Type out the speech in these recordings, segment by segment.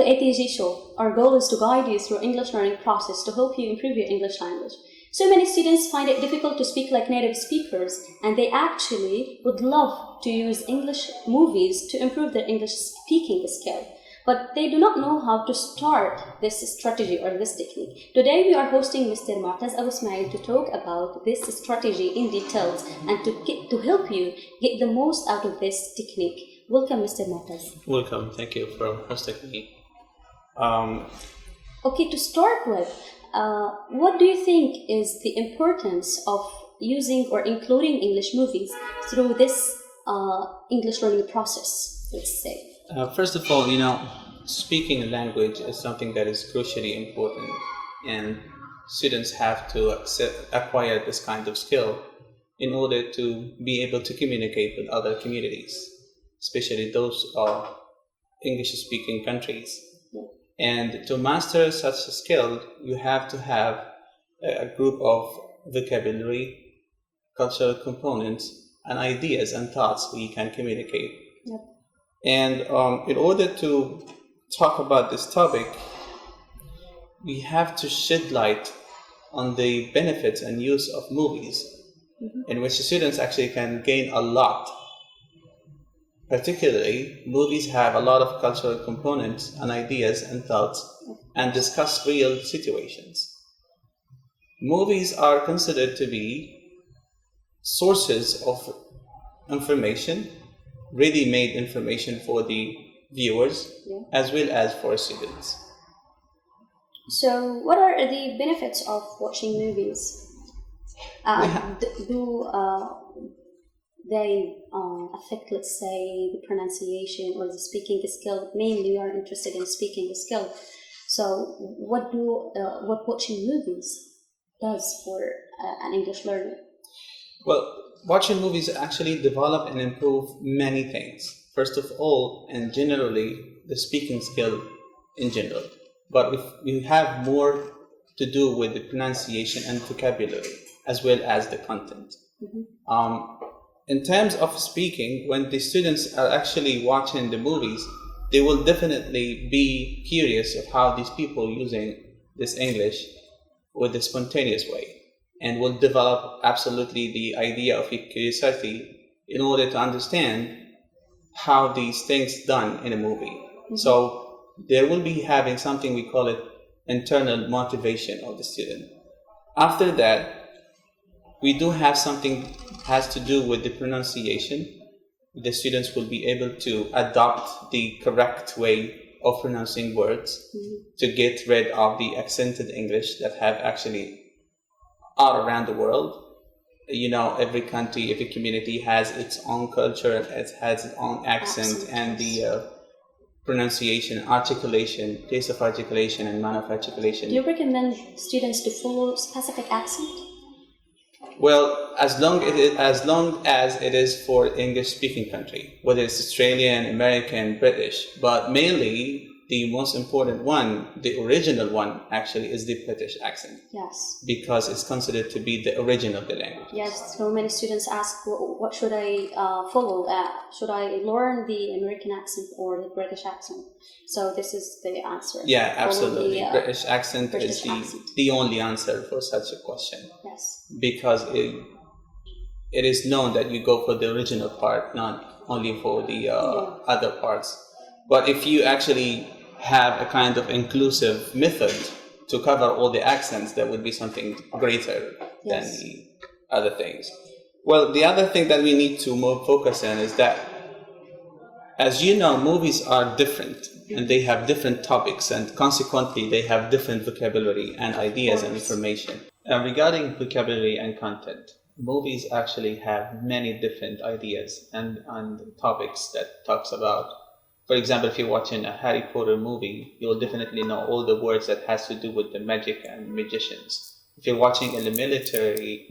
ATG show. Our goal is to guide you through English learning process to help you improve your English language. So many students find it difficult to speak like native speakers, and they actually would love to use English movies to improve their English speaking skill. But they do not know how to start this strategy or this technique. Today we are hosting Mr. معتز or Ismail to talk about this strategy in details and to help you get the most out of this technique. Welcome, Mr. معتز. Welcome. Thank you for hosting me. Okay, to start with, what do you think is the importance of using or including English movies through this English learning process, let's say? First of all, speaking a language is something that is crucially important, and students have to acquire this kind of skill in order to be able to communicate with other communities, especially those of English-speaking countries. And to master such a skill, you have to have a group of vocabulary, cultural components, and ideas and thoughts we can communicate. Yep. And in order to talk about this topic, we have to shed light on the benefits and use of movies, in which students actually can gain a lot. Particularly, movies have a lot of cultural components and ideas and thoughts and discuss real situations. Movies are considered to be sources of information, ready-made information for the viewers, as well as for students. So, what are the benefits of watching movies? They affect, let's say, the pronunciation or the speaking skill. Mainly, you are interested in speaking skill. So, what watching movies does for an English learner? Well, watching movies actually develop and improve many things. First of all, and generally, the speaking skill in general. But we have more to do with the pronunciation and vocabulary, as well as the content. In terms of speaking, when the students are actually watching the movies, they will definitely be curious of how these people using this English with a spontaneous way, and will develop absolutely the idea of curiosity in order to understand how these things done in a movie. So there will be having something we call it internal motivation of the student. After that, we do have something has to do with the pronunciation. The students will be able to adopt the correct way of pronouncing words to get rid of the accented English that have actually all around the world. Every country, every community has its own culture, it has its own accent, and the pronunciation, articulation, taste of articulation, and manner of articulation. Do you recommend students to follow specific accent? Well, as long as it is for English-speaking country, whether it's Australian, American, British, but mainly the most important one, the original one, actually is the British accent. Yes. Because it's considered to be the origin of the language. Yes, so many students ask, what should I follow? Should I learn the American accent or the British accent? So this is the answer. Yeah, absolutely. British accent British is the only answer for such a question. Yes. Because it is known that you go for the original part, not only for the other parts. But if you actually have a kind of inclusive method to cover all the accents, that would be something greater than the other things. Well, the other thing that we need to more focus on is that, as you know, movies are different and they have different topics, and consequently they have different vocabulary and ideas and information. Regarding vocabulary and content, movies actually have many different ideas and topics that talks about. For example, if you're watching a Harry Potter movie, you'll definitely know all the words that has to do with the magic and magicians. If you're watching a military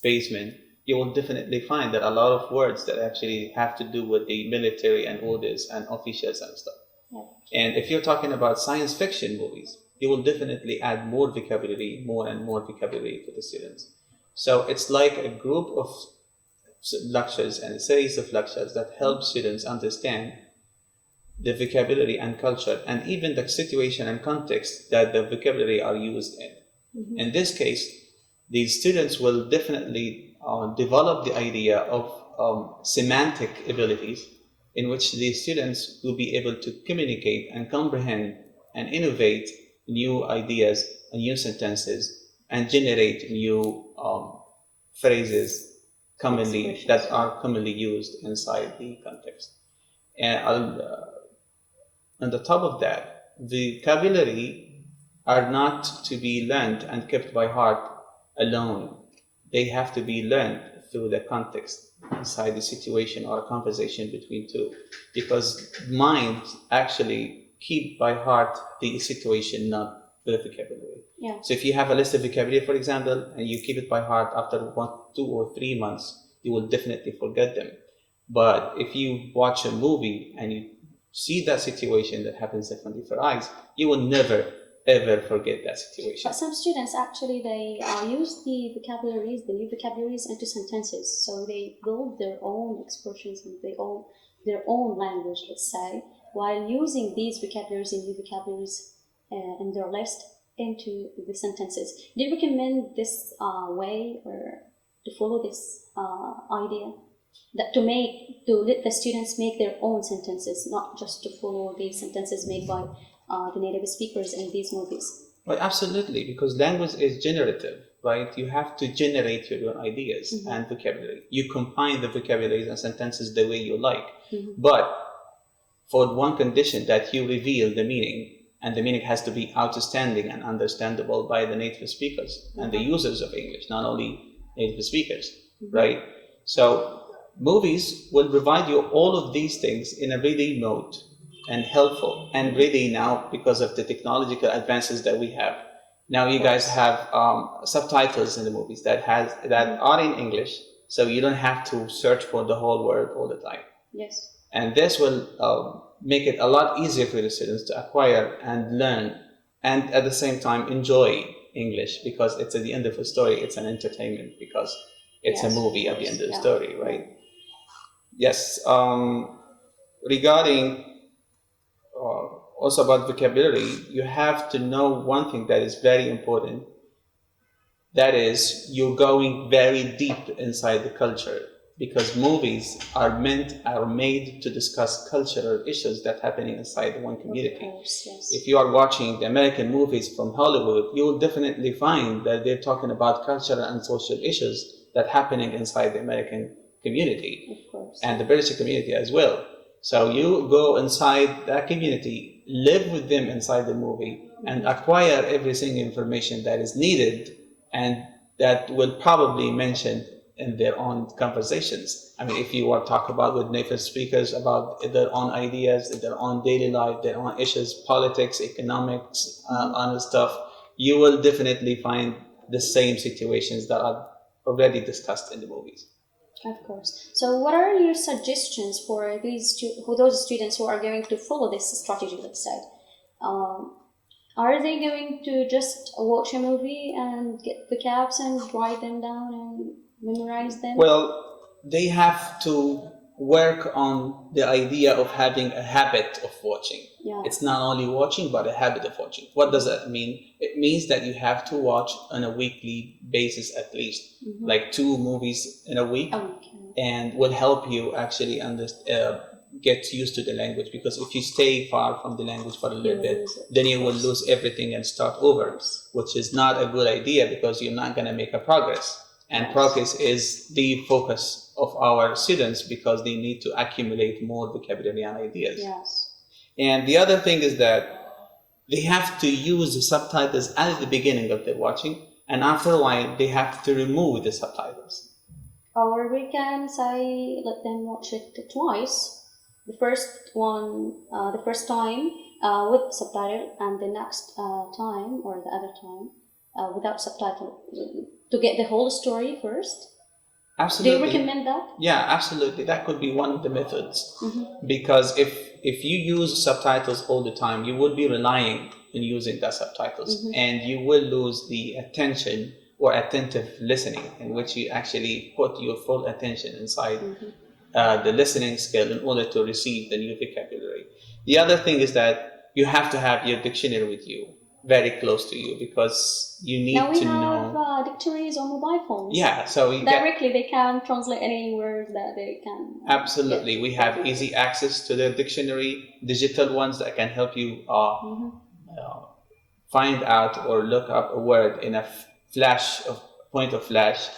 basement, you will definitely find that a lot of words that actually have to do with the military and orders and officials and stuff. Yeah. And if you're talking about science fiction movies, you will definitely add more vocabulary, more and more vocabulary to the students. So it's like a group of lectures and a series of lectures that help students understand the vocabulary and culture, and even the situation and context that the vocabulary are used in. In this case, these students will definitely develop the idea of semantic abilities, in which these students will be able to communicate and comprehend and innovate new ideas and new sentences and generate new phrases that are commonly used inside the context. And on the top of that, vocabulary are not to be learned and kept by heart alone. They have to be learned through the context inside the situation or a conversation between two, because mind actually keep by heart the situation, not the vocabulary. Yeah. So if you have a list of vocabulary, for example, and you keep it by heart, after 1, 2, or 3 months, you will definitely forget them. But if you watch a movie and you see that situation that happens in front of your eyes, you will never ever forget that situation. But some students actually, they use the new vocabularies into sentences. So they build their own expressions and their own language, let's say, while using these vocabularies and new vocabularies in their list into the sentences. Do you recommend this way, or to follow this idea? That to let the students make their own sentences, not just to follow the sentences made by the native speakers in these movies. Well, absolutely, because language is generative, right? You have to generate your own ideas and vocabulary. You combine the vocabularies and sentences the way you like, but for one condition, that you reveal the meaning, and the meaning has to be outstanding and understandable by the native speakers and the users of English, not only native speakers, right? So movies will provide you all of these things in a ready mode and helpful and ready now, because of the technological advances that we have. Now you guys have subtitles in the movies that are in English, so you don't have to search for the whole word all the time. Yes. And this will make it a lot easier for the students to acquire and learn, and at the same time enjoy English, because it's at the end of the story, it's an entertainment, because it's a movie at the end of the story, right? Yes. Regarding also about vocabulary, you have to know one thing that is very important. That is, you're going very deep inside the culture, because movies are made to discuss cultural issues that happening inside one community. Of course, yes. If you are watching the American movies from Hollywood, you will definitely find that they're talking about cultural and social issues that happening inside the American community, of course, and the British community as well. So you go inside that community, live with them inside the movie, and acquire every single information that is needed and that will probably mention in their own conversations. I mean, if you want to talk about with native speakers about their own ideas, their own daily life, their own issues, politics, economics, other stuff, you will definitely find the same situations that are already discussed in the movies. Of course. So what are your suggestions for those students who are going to follow this strategy, let's say? Are they going to just watch a movie and get the caps and write them down and memorize them? Well, they have to work on the idea of having a habit of watching. Yeah. It's not only watching, but a habit of watching. What does that mean? It means that you have to watch on a weekly basis at least, like 2 movies in a week, and will help you actually get used to the language, because if you stay far from the language for a little bit, then you will lose everything and start over, which is not a good idea, because you're not going to make a progress. And progress is the focus of our students, because they need to accumulate more vocabulary and ideas. Yes. And the other thing is that they have to use the subtitles at the beginning of their watching, and after a while they have to remove the subtitles. Or we can say, let them watch it twice. The first time with subtitle, and the next time or the other time without subtitle, to get the whole story first. Absolutely. Do you recommend that? Yeah, absolutely. That could be one of the methods. Because if you use subtitles all the time, you will be relying on using the subtitles, and you will lose the attention or attentive listening, in which you actually put your full attention inside the listening skill in order to receive the new vocabulary. The other thing is that you have to have your dictionary with you, very close to you, because you need now we to have know. dictionaries on mobile phones. Yeah, so you directly they can translate any word that they can. Absolutely, we have easy access to the dictionary, digital ones that can help you find out or look up a word in a point of flash.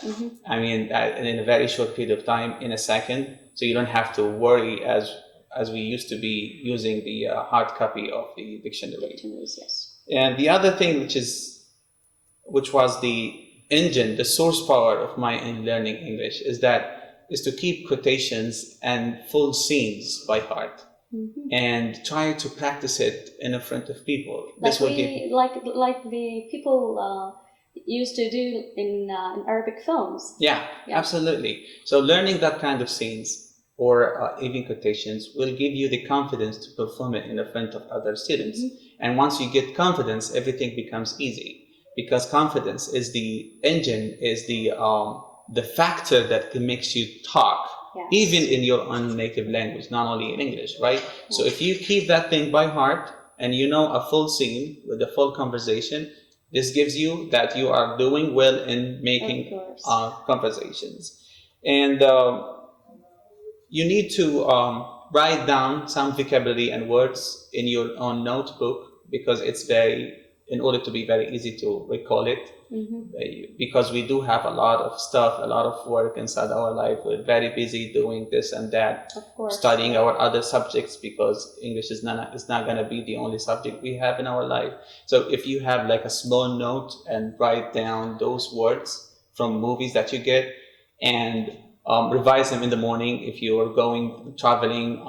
I mean, in a very short period of time, in a second, so you don't have to worry as we used to be using the hard copy of the dictionary. Dictionaries, yes. And the other thing, which was the engine, the source power of my learning English, is to keep quotations and full scenes by heart. And try to practice it in front of people. Like the people used to do in Arabic films. Yeah, absolutely. So learning that kind of scenes or even quotations will give you the confidence to perform it in front of other students. And once you get confidence, everything becomes easy, because confidence is the engine, is the factor that makes you talk. Yes. Even in your own native language, not only in English, right? Yes. So if you keep that thing by heart and you know a full scene with a full conversation, this gives you that you are doing well in making conversations. And you need to write down some vocabulary and words in your own notebook, because it's in order to be very easy to recall it. Because we do have a lot of stuff, a lot of work inside our life. We're very busy doing this and that, studying our other subjects, because English is not going to be the only subject we have in our life. So if you have like a small note and write down those words from movies that you get, and revise them in the morning. If you are traveling,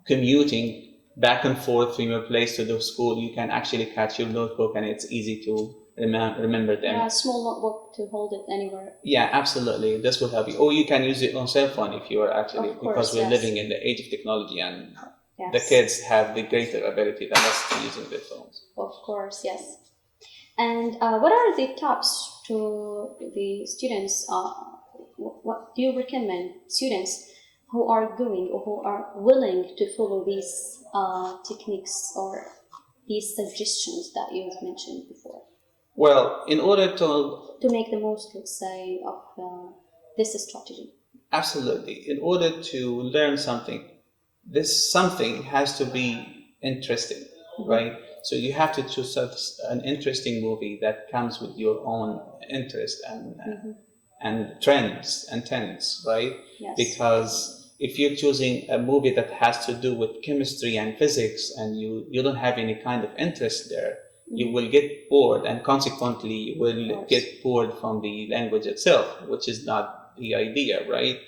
commuting back and forth from your place to the school, you can actually catch your notebook, and it's easy to remember them. Yeah, a small notebook to hold it anywhere. Yeah, absolutely. This will help you. Or you can use it on cell phone if you are actually, because we're living in the age of technology, and the kids have the greater ability than us to using their phones. Of course, yes. And what are the tips to the students? What do you recommend students who are going or who are willing to follow these techniques or these suggestions that you've mentioned before? Well, in order to make the most, let's say, of this strategy. Absolutely. In order to learn something, this something has to be interesting, right? So you have to choose an interesting movie that comes with your own interest and trends and tenets, right? Yes. Because if you're choosing a movie that has to do with chemistry and physics, and you don't have any kind of interest there, you will get bored, and consequently you will get bored from the language itself, which is not the idea, right?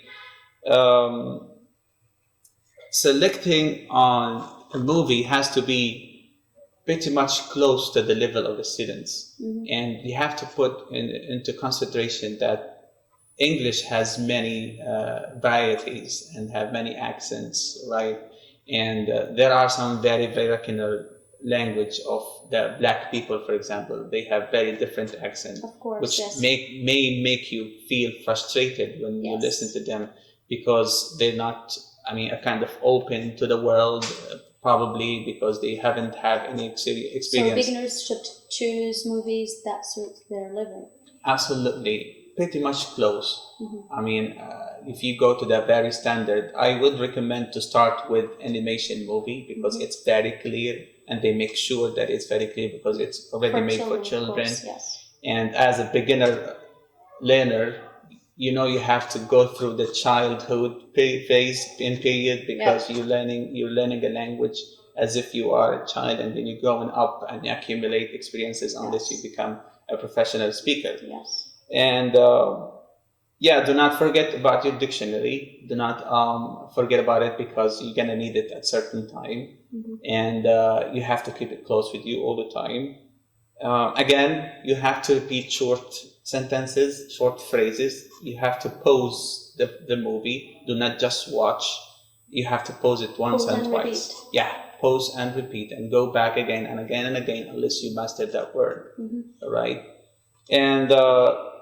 Selecting on a movie has to be pretty much close to the level of the students, and you have to put into consideration that English has many varieties and have many accents, right? And there are some very vernacular language of the black people, for example. They have very different accents, which may make you feel frustrated when you listen to them, because they're not, a kind of open to the world, probably because they haven't had any experience. So beginners should choose movies that suit their level. Absolutely. Pretty much close. If you go to the very standard, I would recommend to start with animation movie, because it's very clear, and they make sure that it's very clear because it's already made for children. Course, yes. And as a beginner learner, you have to go through the childhood phase and period, because you're learning a language as if you are a child, and then you're growing up and you accumulate experiences unless you become a professional speaker. Yes. And do not forget about your dictionary. Do not forget about it, because you're gonna need it at certain time, and you have to keep it close with you all the time. Again, you have to repeat short sentences, short phrases. You have to pause the movie. Do not just watch. You have to pause it once and twice. Repeat. Yeah, pause and repeat, and go back again and again and again, unless you master that word. All right. And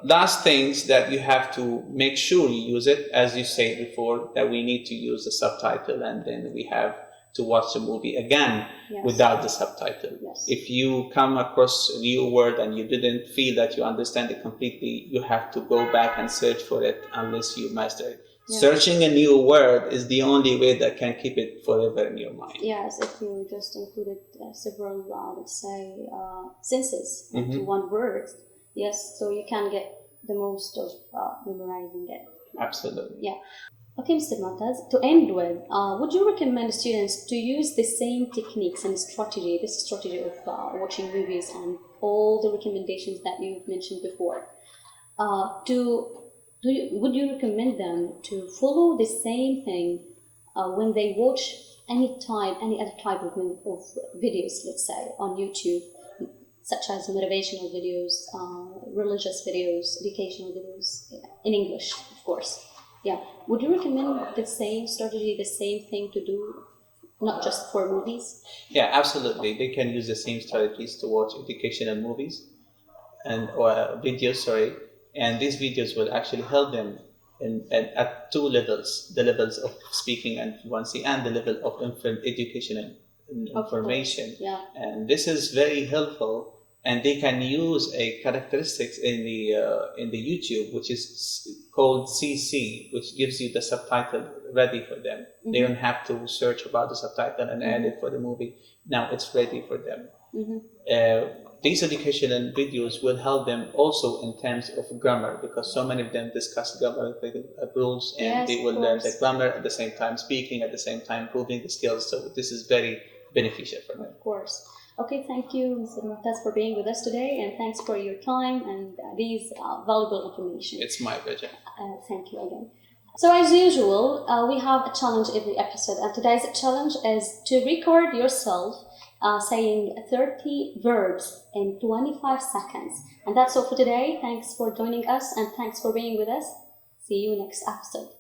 last things that you have to make sure you use it, as you said before, that we need to use the subtitle, and then we have to watch the movie again without the subtitle. Yes. If you come across a new word and you didn't feel that you understand it completely, you have to go back and search for it unless you master it. Yes. Searching a new word is the only way that can keep it forever in your mind. Yes, if you just included several, let's say, senses into one word, yes, so you can get the most of memorizing it. Absolutely. Yeah. Okay, Mr. معتز, to end with, would you recommend students to use the same techniques and strategy, this strategy of watching movies and all the recommendations that you've mentioned before, would you recommend them to follow the same thing when they watch any other type of videos, let's say, on YouTube, such as motivational videos, religious videos, educational videos, in English, of course. Yeah. Would you recommend the same strategy, the same thing to do, not just for movies? Yeah, absolutely. They can use the same strategies to watch educational movies or videos, sorry. And these videos will actually help them at two levels: the levels of speaking and fluency, and the level of educational information. Yeah. And this is very helpful. And they can use a characteristics in the YouTube, which is called CC, which gives you the subtitle ready for them. They don't have to search about the subtitle and add it for the movie. Now it's ready for them. These educational videos will help them also in terms of grammar, because so many of them discuss grammar rules, and they will learn the grammar at the same time, speaking at the same time, improving the skills. So this is very beneficial for them. Of course. Okay, thank you, Mr. معتز, for being with us today, and thanks for your time and these valuable information. It's my pleasure. Thank you again. So as usual, we have a challenge every episode, and today's challenge is to record yourself saying 30 verbs in 25 seconds. And that's all for today. Thanks for joining us, and thanks for being with us. See you next episode.